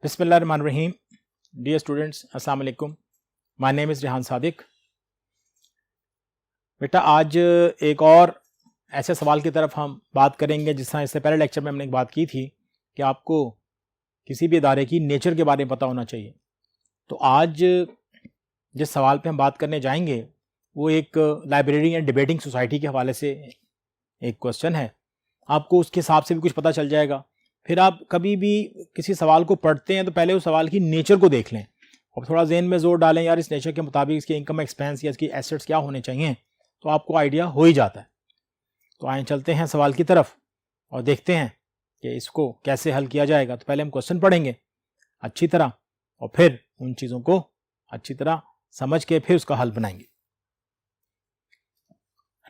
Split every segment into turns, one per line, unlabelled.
बिस्मिल्लाहिर्रहमानिर्रहीम। Dear students, अस्सलाम वालेकुम। My name is Rehan Sadiq. बेटा आज एक और ऐसे सवाल की तरफ हम बात करेंगे जिस तरह इससे पहले लेक्चर में हमने एक बात की थी कि आपको किसी भी इदारे की नेचर के बारे में पता होना चाहिए। तो आज जिस सवाल पे हम बात करने जाएंगे वो एक लाइब्रेरी एंड डिबेटिंग सोसाइटी के हवाले से एक क्वेश्चन है। आपको उसके हिसाब से भी कुछ पता चल जाएगा। फिर आप कभी भी किसी सवाल को पढ़ते हैं तो पहले उस सवाल की नेचर को देख लें और थोड़ा ज़हन में जोर डालें, यार इस नेचर के मुताबिक इसके इनकम एक्सपेंस या इसकी एसेट्स क्या होने चाहिए, तो आपको आइडिया हो ही जाता है। तो आए चलते हैं सवाल की तरफ और देखते हैं कि इसको कैसे हल किया जाएगा। तो पहले हम क्वेश्चन पढ़ेंगे अच्छी तरह और फिर उन चीज़ों को अच्छी तरह समझ के फिर उसका हल बनाएंगे।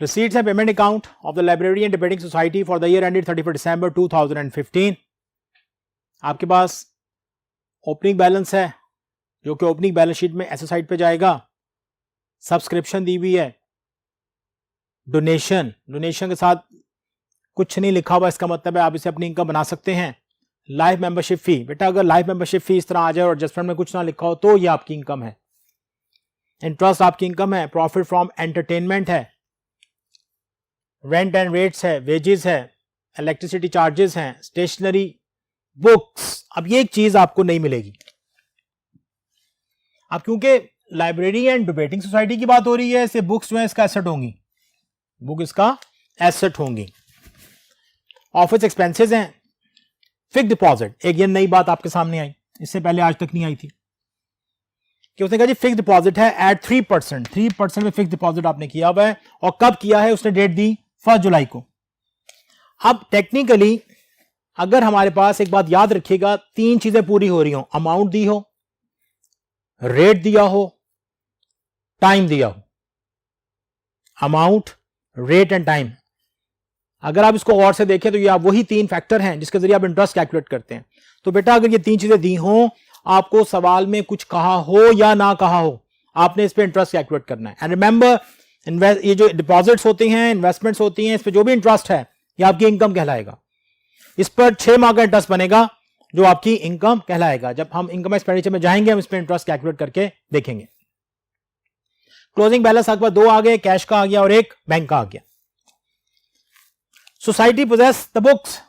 Receipts and payment account of the Library and Debating Society for the year ended 31st December 2015। आपके पास ओपनिंग बैलेंस है जो कि ओपनिंग बैलेंस शीट में ऐसे साइड पे जाएगा। सब्सक्रिप्शन दी हुई है, डोनेशन के साथ कुछ नहीं लिखा हुआ, इसका मतलब है आप इसे अपनी इनकम बना सकते हैं। लाइफ मेंबरशिप फी, बेटा अगर लाइफ मेंबरशिप फी इस तरह आ जाए और एडजस्टमेंट में कुछ ना लिखा हो तो ये आपकी इनकम है। इंटरेस्ट आपकी इनकम है। प्रॉफिट फ्रॉम एंटरटेनमेंट है, रेंट एंड रेट्स है, वेजेस है, इलेक्ट्रिसिटी चार्जेस हैं, स्टेशनरी, बुक्स। अब ये एक चीज आपको नहीं मिलेगी। अब क्योंकि लाइब्रेरी एंड डिबेटिंग सोसाइटी की बात हो रही है, इससे बुक्स जो है इसका एसेट होंगी, बुक इसका एसेट होंगी। ऑफिस एक्सपेंसेस हैं, फिक्स डिपॉजिट। एक ये नई बात आपके सामने आई, इससे पहले आज तक नहीं आई थी कि उसने कहा जी फिक्स डिपॉजिट है एट 3%। 3% में फिक्स डिपॉजिट आपने किया हुआ है और कब किया है, उसने डेट दी 1 जुलाई को। अब टेक्निकली अगर हमारे पास, एक बात याद रखिएगा, 3 चीजें पूरी हो रही हो, अमाउंट दी हो, रेट दिया हो, टाइम दिया हो। Amount, rate and time. अगर आप इसको और से देखें तो ये आप वही 3 फैक्टर हैं जिसके जरिए आप इंटरेस्ट कैलकुलेट करते हैं। तो बेटा अगर ये 3 चीजें दी हो, आपको सवाल में कुछ कहा हो या ना कहा हो, आपने इस पे इंटरेस्ट कैलकुलेट करना है। एंड रिमेंबर, ये जो डिपॉजिट्स होती हैं, इन्वेस्टमेंट्स होती हैं, इस पे जो भी इंटरेस्ट है ये आपकी इनकम कहलाएगा। इस पर 6 माह का इंटरेस्ट बनेगा जो आपकी इनकम कहलाएगा। जब हम इनकम एक्सपेंडिचर में जाएंगे हम इस पे इंटरेस्ट कैलकुलेट करके देखेंगे। क्लोजिंग बैलेंस आपके पास 2 आ गए, कैश का आ गया और एक बैंक का आ गया। Society possess the books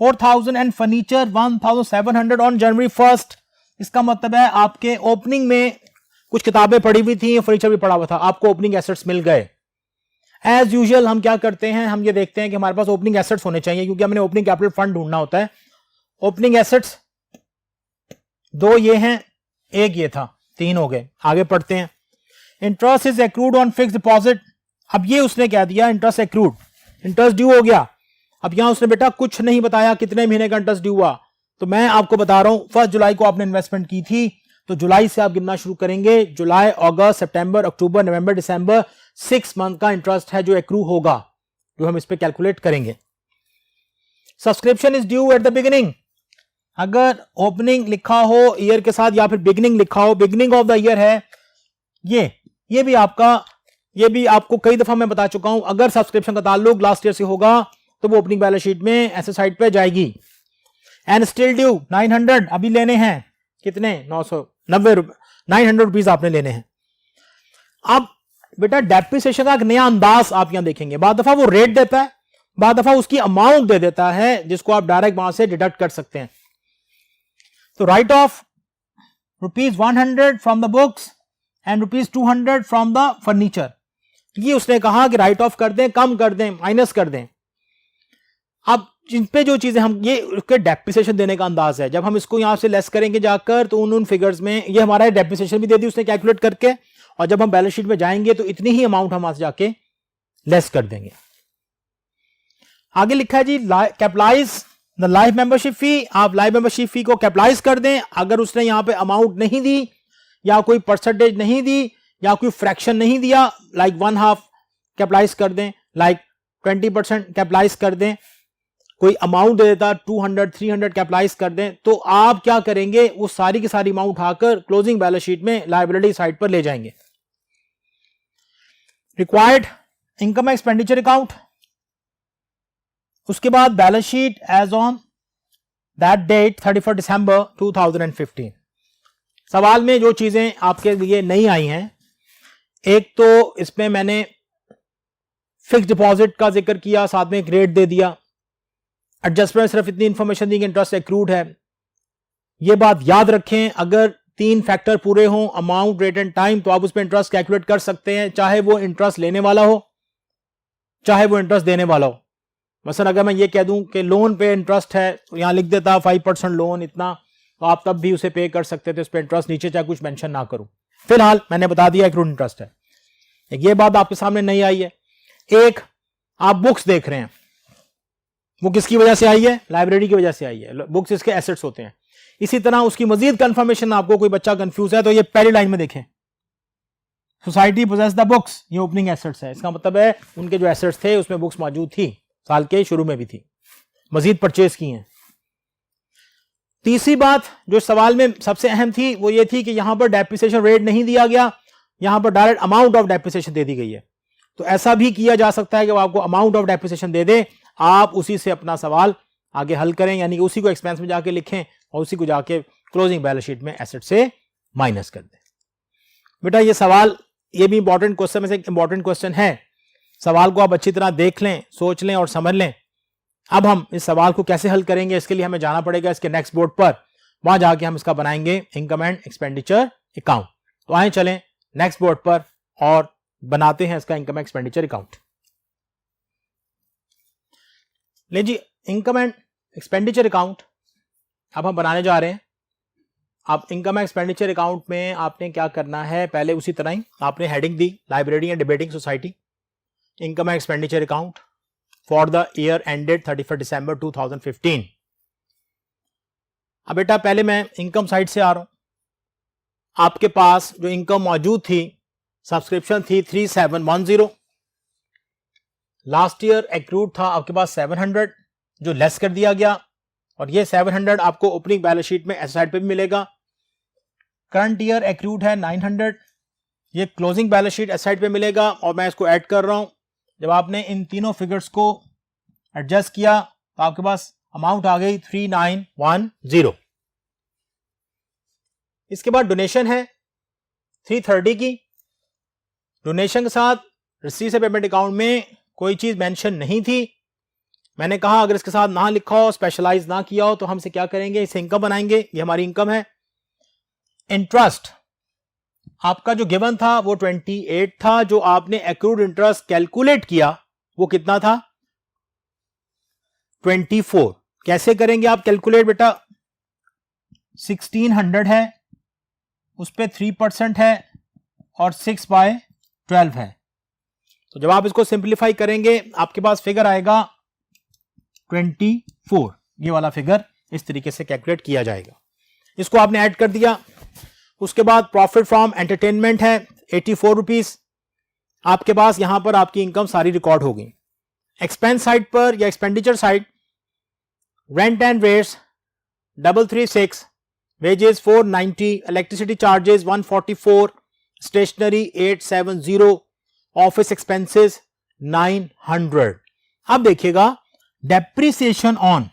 4000 and furniture 1700 on January 1st। इसका मतलब है आपके ओपनिंग में कुछ किताबें पड़ी हुई थी, फर्नीचर भी पड़ा हुआ था, आपको ओपनिंग एसेट्स मिल गए। एज यूजुअल हम क्या करते हैं, हम ये देखते हैं कि हमारे पास ओपनिंग एसेट्स होने चाहिए क्योंकि हमने ओपनिंग कैपिटल फंड ढूंढना होता है। ओपनिंग एसेट्स 2 ये हैं, एक ये था, 3 हो गए। आगे पढ़ते हैं। Interest is accrued on fix deposit. अब ये उसने कह दिया इंटरेस्ट एक्रूड, इंटरेस्ट ड्यू हो गया। अब यहां उसने बेटा कुछ नहीं बताया कितने महीने का इंटरेस्ट ड्यू हुआ, तो मैं आपको बता रहा हूं 1 जुलाई को आपने इन्वेस्टमेंट की थी तो जुलाई से आप गिनना शुरू करेंगे। जुलाई, अगस्त, सितंबर, अक्टूबर, नवंबर, दिसंबर, 6 मंथ का इंटरेस्ट है जो एक्रू होगा, जो हम इस पे कैलकुलेट करेंगे। Subscription is due at the beginning. अगर ओपनिंग लिखा हो ईयर के साथ या फिर बिगिनिंग लिखा हो, बिगिनिंग ऑफ द ईयर है, ये भी आपको कई दफा मैं बता चुका हूं। अगर सब्सक्रिप्शन का ताल्लुक लास्ट ईयर से होगा तो वो ओपनिंग बैलेंस शीट में ऐसे साइड पे जाएगी। एंड स्टिल ड्यू 900, अभी लेने हैं कितने, 990 रुपए, 900 रुपीज आपने लेने हैं। अब बेटा डेप्रिसिएशन का एक नया अंदाज आप यहां देखेंगे। बाद दफा वो रेट देता है, बाद दफा उसकी अमाउंट दे देता है जिसको आप डायरेक्ट वहां से डिडक्ट कर सकते हैं। तो right of ₹100 from the books and ₹200 from the furniture. ये उसने कहा कि राइट ऑफ कर दें, कम कर दें, माइनस कर दें। अब जिन पे जो चीजें हम, ये उसके डेप्रिसिएशन देने का अंदाज है। जब हम इसको यहां से लेस करेंगे जाकर तो उन फिगर्स में ये हमारा डेप्रिसिएशन भी दे दी उसने कैलकुलेट करके, और जब हम बैलेंस शीट में जाएंगे तो इतनी ही अमाउंट हम वहां से जाके लेस कर देंगे। आगे लिखा है G capitalize the life membership fee. आप लाइफ मेंबरशिप फी को कैपिटलाइज कर दें। अगर उसने यहां पे अमाउंट नहीं दी या कोई परसेंटेज नहीं दी या कोई फ्रैक्शन नहीं दिया, लाइक 1/2 कैपिटलाइज कर दें, लाइक 20% कैपिटलाइज कर दें, कोई अमाउंट दे देता 200, 300 कैपिटलाइज कर दें, तो आप क्या करेंगे, वो सारी की सारी अमाउंट उठाकर क्लोजिंग बैलेंस शीट में लायबिलिटी साइड पर ले जाएंगे। रिक्वायर्ड इनकम एक्सपेंडिचर अकाउंट, उसके बाद balance sheet as on that date 31 December 2015। सवाल में जो चीजें आपके लिए नहीं आई हैं, एक तो इसमें मैंने फिक्स डिपॉजिट का जिक्र किया, साथ में एक रेट दे दिया। एडजस्टमेंट सिर्फ इतनी इंफॉर्मेशन दी कि इंटरेस्ट एक्रूड है। यह बात याद रखें, अगर 3 फैक्टर पूरे हों, अमाउंट, रेट एंड टाइम, तो आप उस पर इंटरेस्ट कैलकुलेट कर सकते हैं, चाहे वो इंटरेस्ट लेने वाला हो चाहे वो इंटरेस्ट देने वाला हो। मसलन अगर मैं ये कह दूं कि लोन पे इंटरेस्ट है, तो यहां लिख देता 5% लोन इतना, तो आप तब भी उसे पे कर सकते थे, उस पर इंटरेस्ट नीचे चाहे कुछ मेंशन ना करूं। फिलहाल मैंने बता दिया एक्रूड इंटरेस्ट है। ये बात आपके सामने नहीं आई है। एक, आप बुक्स देख रहे हैं, वो किसकी वजह से आई है? लाइब्रेरी की वजह से आई है। बुक्स इसके एसेट्स होते हैं। इसी तरह उसकी मजीद कंफर्मेशन, आपको कोई बच्चा कंफ्यूज है तो ये पहली लाइन में देखें, सोसाइटी पोजेस द बुक्स, ये ओपनिंग एसेट्स है। इसका मतलब है उनके जो एसेट्स थे उसमें बुक्स मौजूद थी, साल के शुरू में भी थी, मजीद परचेज की हैं। तीसरी बात जो सवाल में सबसे अहम थी वो ये थी कि यहां पर डेप्रिसिएशन रेट नहीं दिया गया, यहां पर डायरेक्ट अमाउंट ऑफ डेप्रिसिएशन दे दी गई है। तो ऐसा भी किया जा सकता है कि वो आपको अमाउंट ऑफ डेप्रिसिएशन दे दे, आप उसी से अपना सवाल आगे हल करें, यानी कि उसी को एक्सपेंस में जाके लिखें और उसी को जाके क्लोजिंग बैलेंस शीट में एसेट से माइनस कर दें। बेटा ये सवाल, ये भी इंपॉर्टेंट क्वेश्चन में से एक इंपॉर्टेंट क्वेश्चन है। सवाल को आप अच्छी तरह देख लें, सोच लें और समझ लें। अब हम इस सवाल को कैसे हल करेंगे, इसके लिए हमें जाना पड़ेगा इसके नेक्स्ट बोर्ड पर, वहां जाके हम इसका बनाएंगे इनकम एंड एक्सपेंडिचर अकाउंट। तो आए चलें नेक्स्ट बोर्ड पर और बनाते हैं इसका इनकम एंड एक्सपेंडिचर अकाउंट। ले जी, इनकम एंड एक्सपेंडिचर अकाउंट अब हम बनाने जा रहे हैं। अब इनकम एंड एक्सपेंडिचर अकाउंट में आपने क्या करना है, पहले उसी तरह ही आपने heading the, library and debating society, income and expenditure account for the year ended 31 December 2015। अब बेटा पहले मैं इनकम साइड से आ रहा हूं। आपके पास जो इनकम मौजूद थी, सब्सक्रिप्शन थी 3710, लास्ट ईयर एक्रूड था आपके पास 700 जो लेस कर दिया गया, और ये 700 आपको ओपनिंग बैलेंस शीट में एसेट साइड पे भी मिलेगा। करंट ईयर एक्रूड है 900, ये closing balance sheet asset side पे मिलेगा, और मैं इसको ऐड कर रहा हूं। जब आपने इन तीनों फिगर्स को एडजस्ट किया तो आपके पास अमाउंट आ गई 3910। इसके बाद डोनेशन है 330 की। डोनेशन के साथ रिसीव से पेमेंट अकाउंट में कोई चीज मेंशन नहीं थी। मैंने कहा अगर इसके साथ ना लिखा हो, स्पेशलाइज ना किया हो, तो हमसे क्या करेंगे, इसे इनकम बनाएंगे। ये हमारी इनकम है। इंटरेस्ट आपका जो गिवन था वो 28 था, जो आपने एक्रूड इंटरेस्ट कैलकुलेट किया वो कितना था, 24। कैसे करेंगे आप कैलकुलेट बेटा, 1600 है, उस पे 3% है और 6/12 है। तो जब आप इसको सिंप्लीफाई करेंगे आपके पास फिगर आएगा 24। ये वाला फिगर इस तरीके से कैलकुलेट किया जाएगा। इसको आपने ऐड कर दिया। उसके बाद प्रॉफिट फ्रॉम एंटरटेनमेंट है 84 रुपीज। आपके पास यहां पर आपकी इनकम सारी रिकॉर्ड होगी। एक्सपेंस साइड पर या expenditure side, rent and rates 336, wages 490, electricity charges 144, stationery 870, office expenses 900। अब देखिएगा डेप्रिसिएशन ऑन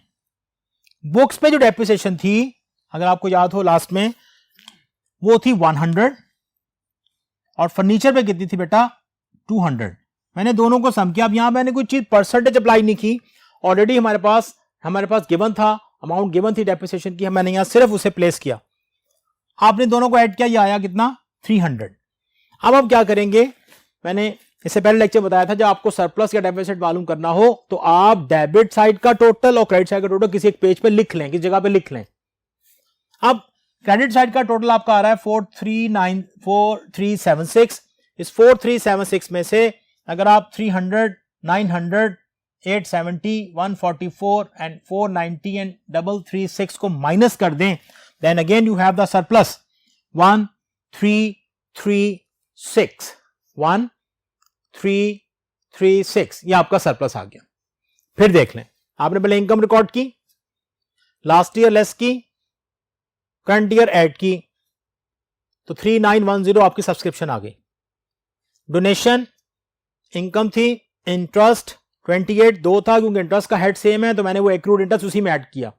बुक्स पे जो डेप्रिसिएशन थी, अगर आपको याद हो लास्ट में, वो थी 100, और फर्नीचर पे कितनी थी बेटा, 200। मैंने दोनों को सम किया। अब यहां मैंने कोई चीज परसेंटेज अप्लाई नहीं की, ऑलरेडी हमारे पास गिवन था, अमाउंट गिवन थी डेप्रिसिएशन की, मैंने यहां सिर्फ उसे प्लेस किया। आपने दोनों को ऐड किया, ये आया कितना, 300। अब आप क्या करेंगे, मैंने इससे पहले लेक्चर बताया था, जब आपको सरप्लस या डेफिसिट मालूम करना हो तो आप डेबिट साइड का टोटल और क्रेडिट साइड का टोटल किसी एक पेज पे लिख लें, किसी जगह पे लिख लें। अब क्रेडिट साइड का टोटल आपका आ रहा है 4376। इस 4376 में से अगर आप 300, 900, 870, 144 एंड 490 एंड 336 को माइनस कर दें, then again you have the surplus 1336। 1336 ये आपका सरप्लस आ गया। फिर देख लें, आपने पहले इनकम रिकॉर्ड की, लास्ट ईयर लेस की, करंट ईयर ऐड की, तो 3910 आपकी सब्सक्रिप्शन आ गई। डोनेशन इनकम थी, इंटरेस्ट 28 दो था, क्योंकि इंटरेस्ट का हेड सेम है तो मैंने वो एक्रूड इंटरेस्ट उसी में ऐड किया।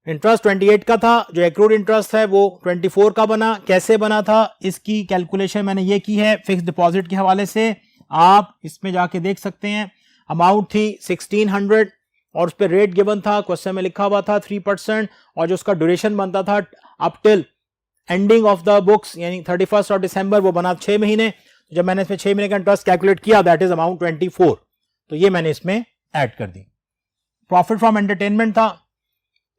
इंटरेस्ट 28 का था, जो एक्रूड इंटरेस्ट है वो 24 का बना। कैसे बना था इसकी कैलकुलेशन मैंने ये की है फिक्स डिपॉजिट के हवाले से, आप इसमें जाके देख सकते हैं। अमाउंट थी 1600 और उस पर रेट गिवन था, क्वेश्चन में लिखा हुआ था 3%, और जो उसका ड्यूरेशन बनता था up till ending of the books यानी 31 ऑफ दिसंबर, वो बना 6 महीने। जब मैंने इसमें 6 महीने का इंटरेस्ट कैलकुलेट किया दैट इज अमाउंट 24, तो ये मैंने इसमें ऐड कर दी। प्रॉफिट फ्रॉम एंटरटेनमेंट था।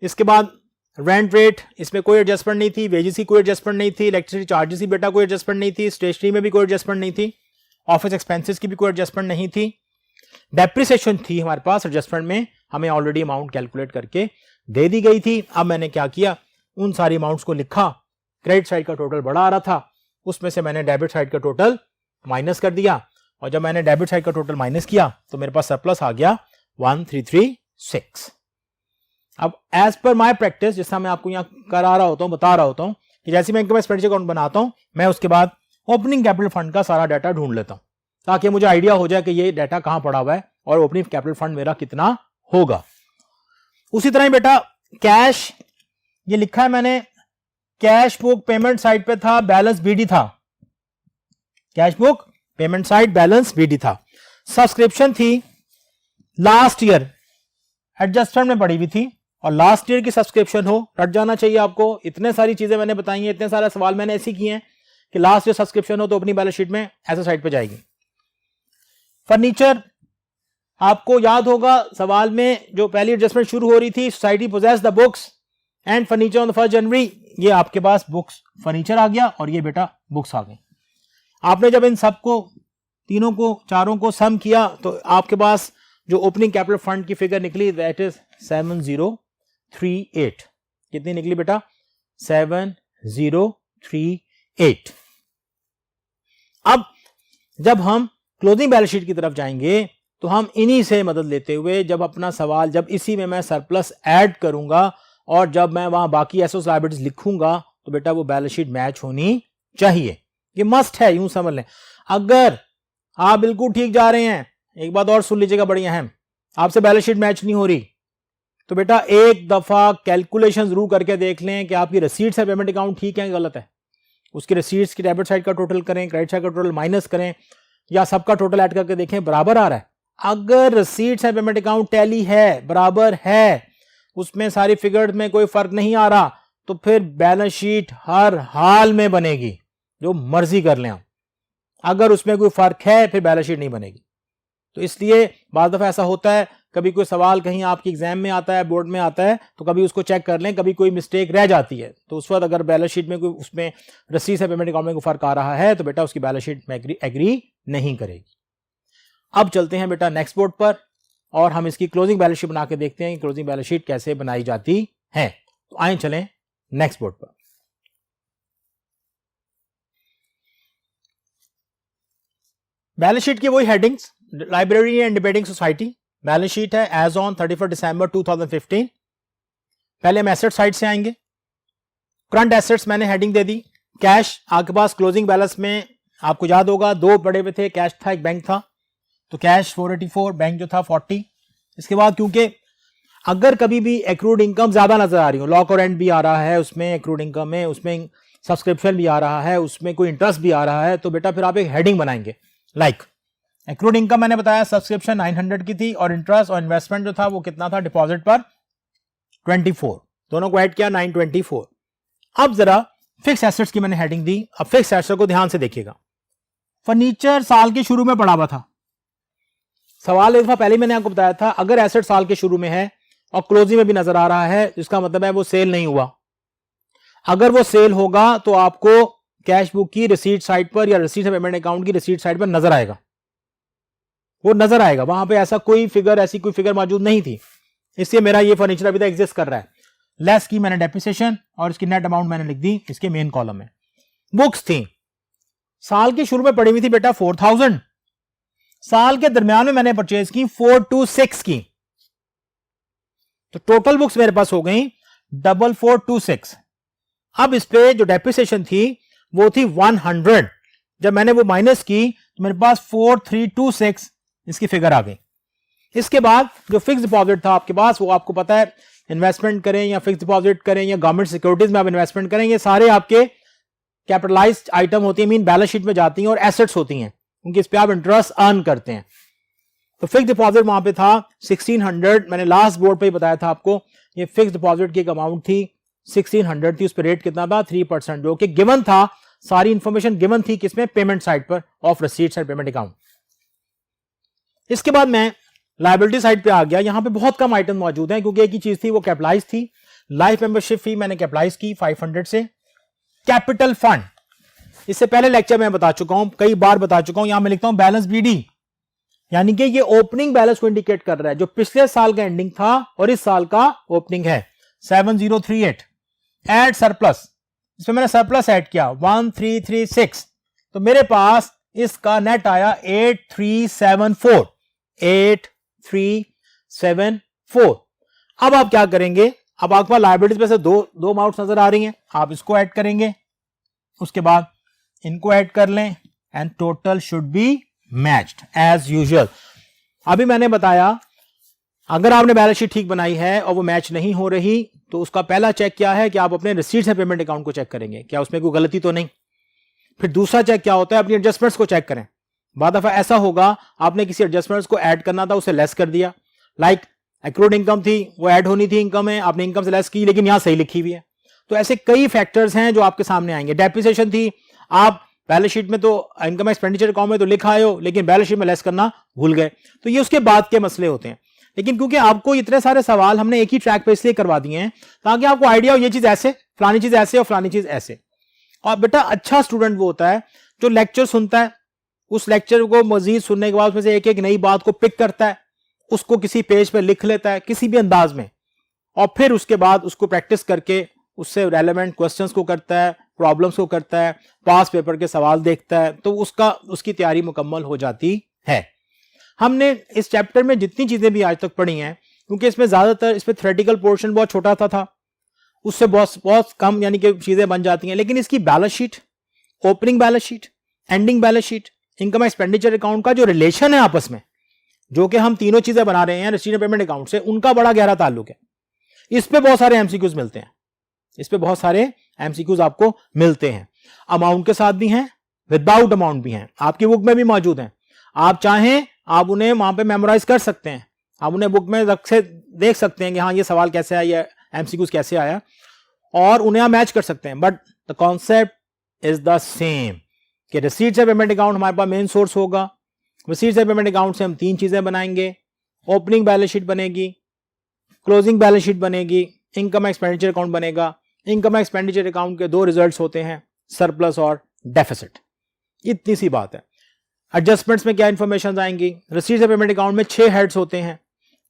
इसके बाद रेंट रेट, इसमें कोई एडजस्टमेंट नहीं थी, वेजेस की कोई एडजस्टमेंट नहीं थी, इलेक्ट्रिसिटी चार्जेस की बेटा कोई एडजस्टमेंट नहीं थी, स्टेशनरी में भी कोई एडजस्टमेंट नहीं थी, ऑफिस एक्सपेंसेस की भी कोई एडजस्टमेंट नहीं थी। डेप्रिसिएशन थी हमारे पास, एडजस्टमेंट में हमें ऑलरेडी अमाउंट कैलकुलेट करके दे दी गई थी। अब मैंने क्या किया, उन सारी अमाउंट्स को लिखा, क्रेडिट साइड का टोटल बड़ा आ रहा था, उसमें से मैंने डेबिट साइड का टोटल माइनस कर दिया, और जब मैंने डेबिट साइड का टोटल माइनस किया तो मेरे पास सरप्लस आ गया 1336। अब एज पर माय प्रैक्टिस, जैसा मैं आपको यहां करा रहा होता हूं, बता रहा होता हूं कि जैसे मैं इनकम स्प्रेडशीट अकाउंट बनाता हूं, मैं उसके बाद ओपनिंग कैपिटल फंड का सारा डाटा ढूंढ लेता हूं ताकि मुझे आइडिया हो जाए कि ये डाटा कहां पड़ा हुआ है और ओपनिंग कैपिटल फंड मेरा कितना होगा। उसी तरह ही बेटा कैश, ये लिखा है मैंने, कैश बुक पेमेंट साइड पे था, बैलेंस बीडी था, cash book payment side balance BD था। सब्सक्रिप्शन थी लास्ट ईयर, एडजस्टमेंट में पड़ी हुई थी, और लास्ट ईयर की सब्सक्रिप्शन हो रट जाना चाहिए आपको। इतने सारी चीजें मैंने बताई हैं, इतने सारे सवाल मैंने ऐसे किए हैं कि लास्ट ईयर सब्सक्रिप्शन हो तो अपनी बैलेंस शीट में ऐसे साइड पे जाएगी। फर्नीचर, आपको याद होगा सवाल में जो पहली एडजस्टमेंट शुरू हो रही थी, society possess the books and furniture on the 1 January, ये आपके पास बुक्स फर्नीचर आ गया और ये बेटा बुक्स आ गई। आपने जब इन सबको तीनों को चारों को सम किया तो आपके पास जो ओपनिंग कैपिटल फंड की फिगर निकली दैट इज 7038। कितनी निकली बेटा? 7038। अब जब हम क्लोजिंग बैलेंस शीट की तरफ जाएंगे तो हम इन्हीं से मदद लेते हुए जब अपना सवाल, जब इसी में मैं सरप्लस ऐड करूंगा और जब मैं वहां बाकी एसेट्स लायबिलिटीज लिखूंगा तो बेटा वो बैलेंस शीट मैच होनी चाहिए। ये मस्ट है, यूं समझ लें। अगर आप बिल्कुल ठीक जा रहे हैं, एक बात और सुन लीजिएगा बड़ी अहम, आपसे बैलेंस शीट मैच नहीं हो रही तो बेटा एक दफा कैलकुलेशन जरूर करके देख लें कि आपकी रसीट्स है पेमेंट अकाउंट ठीक है गलत है। उसकी रसीट्स की डेबिट साइड का टोटल करें, क्रेडिट साइड का टोटल माइनस करें, या सबका टोटल ऐड करके देखें बराबर आ रहा है। अगर रसीट्स है पेमेंट अकाउंट टैली है, बराबर है, उसमें सारी फिगर में कोई फर्क नहीं आ रहा, तो फिर बैलेंस शीट हर हाल में बनेगी, जो मर्जी कर लें आप। अगर उसमें कोई फर्क है फिर बैलेंस शीट नहीं बनेगी। तो इसलिए बार दफा ऐसा होता है, कभी कोई सवाल कहीं आपके एग्जाम में आता है, बोर्ड में आता है, तो कभी उसको चेक कर लें, कभी कोई मिस्टेक रह जाती है तो उस वक्त अगर बैलेंस शीट में कोई उसमें रसीद से पेमेंट अकाउंट में कोई फर्क आ रहा है तो बेटा उसकी बैलेंस शीट में एग्री नहीं करेगी। अब चलते हैं बेटा नेक्स्ट बोर्ड पर और हम इसकी क्लोजिंग बैलेंस शीट बना के देखते हैं कि क्लोजिंग बैलेंस शीट कैसे बनाई जाती है। तो आए चलें नेक्स्ट बोर्ड पर। बैलेंस शीट की वही headings, library and debating society balance sheet है एज ऑन 31 दिसंबर 2015। पहले हम एसेट साइड से आएंगे। करंट एसेट्स मैंने हेडिंग दे दी। कैश आपके पास क्लोजिंग बैलेंस में आपको याद होगा दो पड़े हुए थे, कैश था एक बैंक था, तो कैश 484, बैंक जो था 40। इसके बाद क्योंकि अगर कभी भी एक्रूड इनकम ज्यादा नजर आ रही हो, लॉक और एंड भी आ रहा है उसमें, एक्रूड इनकम में उसमें सब्सक्रिप्शन भी आ रहा है, उसमें कोई इंटरेस्ट भी आ रहा है, तो बेटा फिर आप एक हेडिंग बनाएंगे लाइक एक्रूड इनकम मैंने बताया सब्सक्रिप्शन 900 की थी और इंटरेस्ट और इन्वेस्टमेंट जो था वो कितना था डिपॉजिट पर 24, दोनों को ऐड किया 924। अब जरा फिक्स एसेट्स की मैंने हेडिंग दी। अब फिक्स एसेट्स को ध्यान से देखिएगा। फर्नीचर साल के शुरू में पड़ा हुआ था। सवाल एक दफा पहले मैंने आपको बताया था, अगर एसेट साल के शुरू में है और क्लोजिंग में भी नजर आ रहा है इसका मतलब है वो सेल नहीं हुआ। अगर वो सेल होगा तो आपको कैश बुक की रिसीट साइड पर या रिसीट पेमेंट अकाउंट की रिसीट साइड पर नजर आएगा, वो नजर आएगा। वहां पे ऐसा कोई फिगर, ऐसी कोई फिगर मौजूद नहीं थी, इसलिए मेरा ये फर्नीचर अभी तक एग्जिस्ट कर रहा है। लेस की मैंने डेप्रिसिएशन और इसकी नेट अमाउंट मैंने लिख दी इसके मेन कॉलम में। बुक्स थी साल के शुरू में पड़ी हुई थी बेटा 4000, साल के दरमियान में मैंने परचेज की 426 की, तो टोटल बुक्स मेरे पास हो गई 4426। अब इस पे जो डेप्रिसिएशन थी वो थी 100, जब मैंने वो माइनस की तो मेरे पास 4326 इसकी फिगर आ गई। इसके बाद जो फिक्स डिपॉजिट था आपके पास वो आपको पता है इन्वेस्टमेंट करें या फिक्स डिपॉजिट करें या गवर्नमेंट सिक्योरिटीज में आप इन्वेस्टमेंट करें, ये सारे आपके कैपिटलाइज्ड आइटम होती है, मीन बैलेंस शीट में जाती हैं और एसेट्स होती हैं, क्योंकि इस पे आप इंटरेस्ट अर्न करते हैं। तो फिक्स डिपॉजिट वहां पे था 1600, मैंने लास्ट बोर्ड पे ही बताया था आपको, ये फिक्स डिपॉजिट की एक अमाउंट थी 1600 थी, उस पर रेट कितना था 3%, जो कि गिवन था, सारी इंफॉर्मेशन गिवन थी किसमें, पेमेंट साइड पर of receipts and payment account. इसके बाद मैं लायबिलिटी साइड पे आ गया, यहां पे बहुत कम आइटम मौजूद हैं क्योंकि एक ही चीज थी, वो कैपिटलाइज थी। लाइफ मेंबरशिप फी मैंने कैपिटलाइज की 500 से। कैपिटल फंड, इससे पहले लेक्चर में बता चुका हूं, कई बार बता चुका हूं, यहां मैं लिखता हूं बैलेंस बीडी, यानी कि ये ओपनिंग बैलेंस को इंडिकेट कर रहा है, जो पिछले साल का एंडिंग था और इस साल का ओपनिंग है 7038। एड सरप्लस, इसमें मैंने सरप्लस ऐड किया 1336, तो मेरे पास इसका नेट आया 8374। 8374। अब आप क्या करेंगे, अब आपके पास लायबिलिटीज में से दो अमाउंट नजर आ रही हैं, आप इसको ऐड करेंगे, उसके बाद इनको ऐड कर लें and total should be matched as usual. अभी मैंने बताया अगर आपने बैलेंस शीट ठीक बनाई है और वो मैच नहीं हो रही, तो उसका पहला चेक क्या है कि आप अपने रिसीट्स एंड पेमेंट अकाउंट को चेक करेंगे, क्या उसमें कोई गलती तो नहीं। फिर दूसरा चेक क्या होता है, अपनी एडजस्टमेंट्स को चेक करें। बाद दफा ऐसा होगा आपने किसी एडजस्टमेंट्स को ऐड करना था, उसे लेस कर दिया, लाइक एक्रूड इनकम थी, वो ऐड होनी थी इनकम है, आपने इनकम से लेस की, लेकिन यहां सही लिखी हुई है। तो ऐसे कई फैक्टर्स हैं जो आपके सामने आएंगे। डेप्रिसिएशन थी, आप बैलेंस शीट में तो इनकम एक्सपेंडिचर अकाउंट में तो लिखा आए हो, लेकिन बैलेंस शीट में लेस करना भूल गए, तो ये उसके बाद के मसले होते हैं। लेकिन क्योंकि आपको इतने सारे सवाल हमने एक ही ट्रैक पे इसलिए करवा दिए हैं ताकि आपको आइडिया हो ये चीज ऐसे, फलानी चीज ऐसे और फलानी चीज ऐसे। और बेटा अच्छा स्टूडेंट वो होता है जो लेक्चर सुनता है, उस लेक्चर को मजीद सुनने के बाद उसमें से एक एक नई बात को पिक करता है, उसको किसी पेज पे लिख लेता है किसी भी अंदाज में, और फिर उसके बाद उसको प्रैक्टिस करके उससे रेलेवेंट क्वेश्चंस को करता है, प्रॉब्लम्स को करता है, पास पेपर के सवाल देखता है, तो उसकी तैयारी मुकम्मल हो जाती है। हमने इस चैप्टर में जितनी चीजें भी आज तक पढ़ी हैं, क्योंकि इसमें ज्यादातर इसमें थ्योरेटिकल पोर्शन बहुत छोटा था, उससे बहुत कम यानी कि चीजें बन जाती हैं, लेकिन इसकी balance sheet, opening balance sheet, ending balance sheet, income expenditure account का जो रिलेशन है आपस में, जो कि हम तीनों चीजें बना रहे हैं रिसीट पेमेंट अकाउंट से, उनका बड़ा गहरा ताल्लुक है। इस पे बहुत सारे एमसीक्यूज मिलते हैं, इस पे बहुत सारे एमसीक्यूज आपको मिलते हैं, अमाउंट के साथ भी हैं, विदाउट अमाउंट भी हैं, आपकी बुक में भी मौजूद हैं। आप चाहें आप उन्हें वहां पे मेमोराइज कर सकते हैं, आप उन्हें बुक में रख से देख सकते हैं कि हाँ ये सवाल कैसे आया, ये एमसीक्यूज कैसे आया, और उन्हें आप मैच कर सकते हैं। But the concept is the same कि रिसीट्स एंड पेमेंट अकाउंट हमारे पास मेन सोर्स होगा, रिसीट्स एंड पेमेंट अकाउंट से हम तीन चीजें बनाएंगे, ओपनिंग बैलेंस शीट बनेगी, क्लोजिंग बैलेंस शीट बनेगी, इनकम एक्सपेंडिचर अकाउंट बनेगा। इनकम एक्सपेंडिचर अकाउंट के दो रिजल्ट्स होते हैं, सरप्लस और डेफिसिट, इतनी सी बात है। एडजस्टमेंट्स में क्या इंफॉर्मेशन आएंगी, रिसीट्स एंड पेमेंट अकाउंट में 6 हेड्स होते हैं,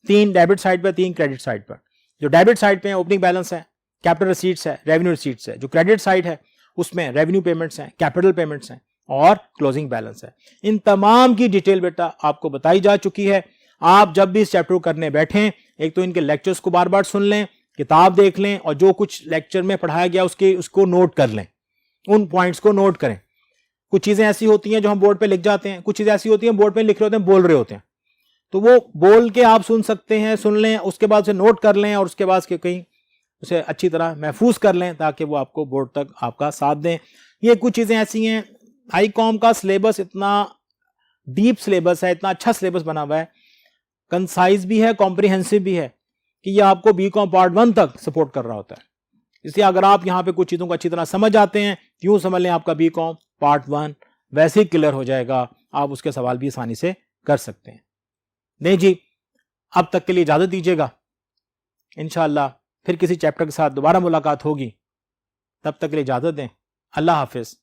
3 डेबिट साइड पर, 3 क्रेडिट साइड पर। जो डेबिट साइड पे ओपनिंग बैलेंस है, कैपिटल रिसीट्स है, रेवेन्यू रिसीट्स है। जो क्रेडिट साइड है उसमें रेवेन्यू पेमेंट्स हैं, कैपिटल पेमेंट्स हैं और क्लोजिंग बैलेंस है। इन तमाम की डिटेल बेटा आपको बताई जा चुकी है। आप जब भी इस चैप्टर को करने बैठें, एक तो इनके लेक्चर्स को बार बार सुन लें, किताब देख लें, और जो कुछ लेक्चर में पढ़ाया गया उसको नोट कर लें, उन पॉइंट्स को नोट करें। कुछ चीजें ऐसी होती हैं जो हम बोर्ड पे लिख जाते हैं, कुछ चीजें ऐसी होती हैं बोर्ड पे लिख रहे होते हैं, बोल रहे होते हैं, तो वो बोल के आप सुन सकते हैं, सुन लें, उसके बाद उसे नोट कर लें और उसके बाद कहीं उसे अच्छी तरह महफूज कर लें ताकि वो आपको बोर्ड तक आपका साथ दें। ये कुछ चीजें ऐसी हैं, आईकॉम का सिलेबस इतना डीप सिलेबस है, इतना अच्छा सिलेबस बना हुआ है, कंसाइज भी है, कॉम्प्रिहेंसिव भी है, कि ये आपको बीकॉम पार्ट 1 तक सपोर्ट कर रहा होता है। इसलिए अगर आप यहाँ पे कुछ चीजों को अच्छी तरह समझ आते हैं, यूं समझ लें आपका बीकॉम पार्ट 1 वैसे ही क्लियर हो जाएगा, आप उसके सवाल भी आसानी से कर सकते हैं। नहीं जी, अब तक के लिए इजाजत दीजिएगा, इंशाअल्लाह फिर किसी चैप्टर के साथ दोबारा मुलाकात होगी, तब तक के लिए इजाजत दें। अल्लाह हाफिज।